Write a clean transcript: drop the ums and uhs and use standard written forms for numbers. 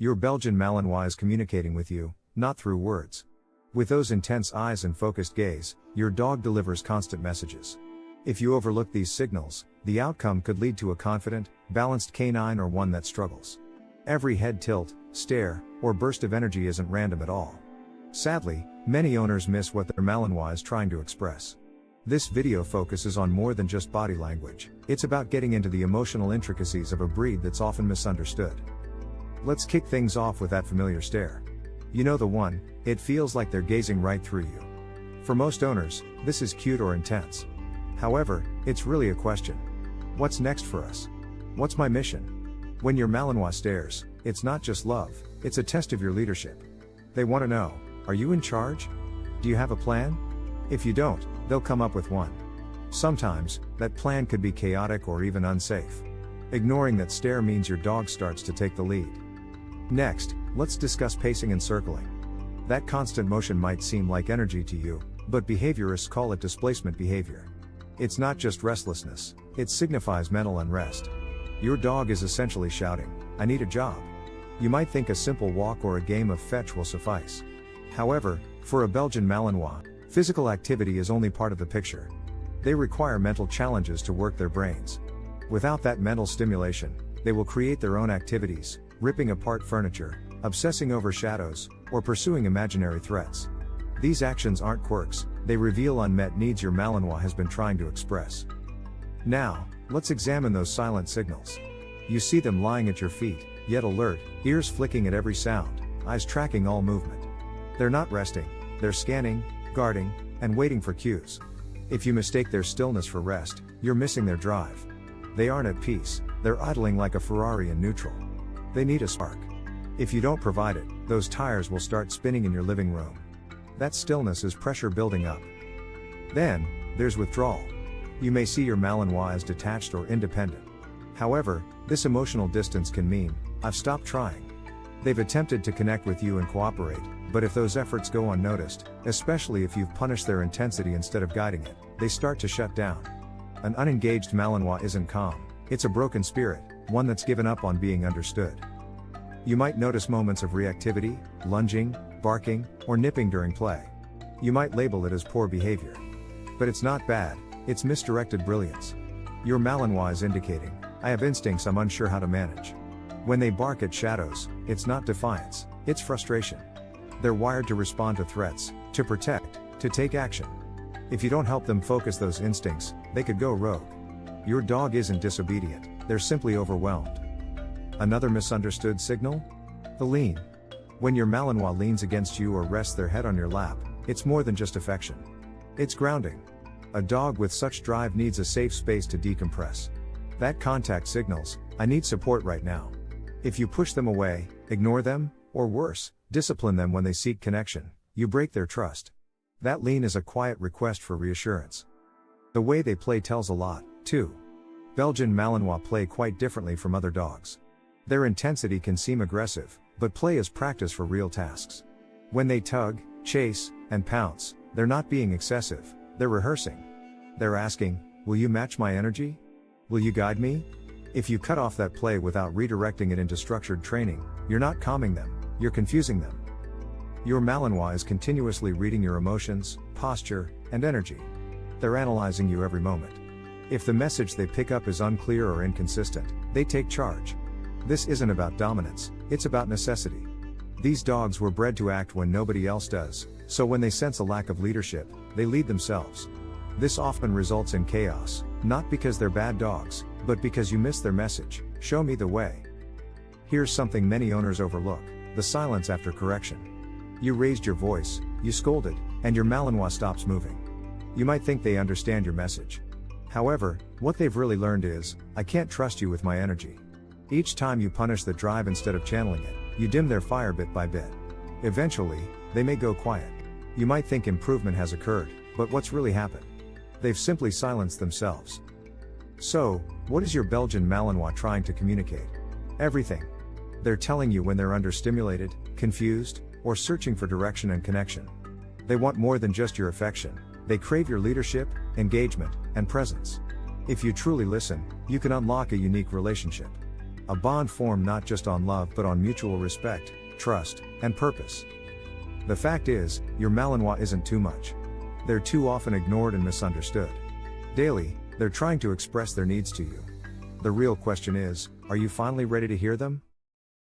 Your Belgian Malinois is communicating with you, not through words. With those intense eyes and focused gaze, your dog delivers constant messages. If you overlook these signals, the outcome could lead to a confident, balanced canine or one that struggles. Every head tilt, stare, or burst of energy isn't random at all. Sadly, many owners miss what their Malinois is trying to express. This video focuses on more than just body language. It's about getting into the emotional intricacies of a breed that's often misunderstood. Let's kick things off with that familiar stare. You know the one, it feels like they're gazing right through you. For most owners, this is cute or intense. However, it's really a question. What's next for us? What's my mission? When your Malinois stares, it's not just love, it's a test of your leadership. They want to know, are you in charge? Do you have a plan? If you don't, they'll come up with one. Sometimes, that plan could be chaotic or even unsafe. Ignoring that stare means your dog starts to take the lead. Next, let's discuss pacing and circling. That constant motion might seem like energy to you, but behaviorists call it displacement behavior. It's not just restlessness, it signifies mental unrest. Your dog is essentially shouting, "I need a job." You might think a simple walk or a game of fetch will suffice. However, for a Belgian Malinois, physical activity is only part of the picture. They require mental challenges to work their brains. Without that mental stimulation, they will create their own activities, ripping apart furniture, obsessing over shadows, or pursuing imaginary threats. These actions aren't quirks, they reveal unmet needs your Malinois has been trying to express. Now, let's examine those silent signals. You see them lying at your feet, yet alert, ears flicking at every sound, eyes tracking all movement. They're not resting, they're scanning, guarding, and waiting for cues. If you mistake their stillness for rest, you're missing their drive. They aren't at peace, they're idling like a Ferrari in neutral. They need a spark. If you don't provide it, those tires will start spinning in your living room. That stillness is pressure building up. Then, there's withdrawal. You may see your Malinois as detached or independent. However, this emotional distance can mean, I've stopped trying. They've attempted to connect with you and cooperate, but if those efforts go unnoticed, especially if you've punished their intensity instead of guiding it, they start to shut down. An unengaged Malinois isn't calm, it's a broken spirit, one that's given up on being understood. You might notice moments of reactivity, lunging, barking, or nipping during play. You might label it as poor behavior. But it's not bad, it's misdirected brilliance. Your Malinois is indicating, I have instincts I'm unsure how to manage. When they bark at shadows, it's not defiance, it's frustration. They're wired to respond to threats, to protect, to take action. If you don't help them focus those instincts, they could go rogue. Your dog isn't disobedient, they're simply overwhelmed. Another misunderstood signal? The lean. When your Malinois leans against you or rests their head on your lap, it's more than just affection. It's grounding. A dog with such drive needs a safe space to decompress. That contact signals, I need support right now. If you push them away, ignore them, or worse, discipline them when they seek connection, you break their trust. That lean is a quiet request for reassurance. The way they play tells a lot, too. Belgian Malinois play quite differently from other dogs. Their intensity can seem aggressive, but play is practice for real tasks. When they tug, chase, and pounce, they're not being excessive, they're rehearsing. They're asking, will you match my energy? Will you guide me? If you cut off that play without redirecting it into structured training, you're not calming them, you're confusing them. Your Malinois is continuously reading your emotions, posture, and energy. They're analyzing you every moment. If the message they pick up is unclear or inconsistent, they take charge. This isn't about dominance, it's about necessity. These dogs were bred to act when nobody else does, so when they sense a lack of leadership, they lead themselves. This often results in chaos, not because they're bad dogs, but because you miss their message, show me the way. Here's something many owners overlook, the silence after correction. You raised your voice, you scolded, and your Malinois stops moving. You might think they understand your message. However, what they've really learned is, I can't trust you with my energy. Each time you punish the drive instead of channeling it, you dim their fire bit by bit. Eventually, they may go quiet. You might think improvement has occurred, but what's really happened? They've simply silenced themselves. So, what is your Belgian Malinois trying to communicate? Everything. They're telling you when they're understimulated, confused, or searching for direction and connection. They want more than just your affection, they crave your leadership, engagement, and presence. If you truly listen, you can unlock a unique relationship. A bond formed not just on love but on mutual respect, trust, and purpose. The fact is, your Malinois isn't too much. They're too often ignored and misunderstood. Daily, they're trying to express their needs to you. The real question is, are you finally ready to hear them?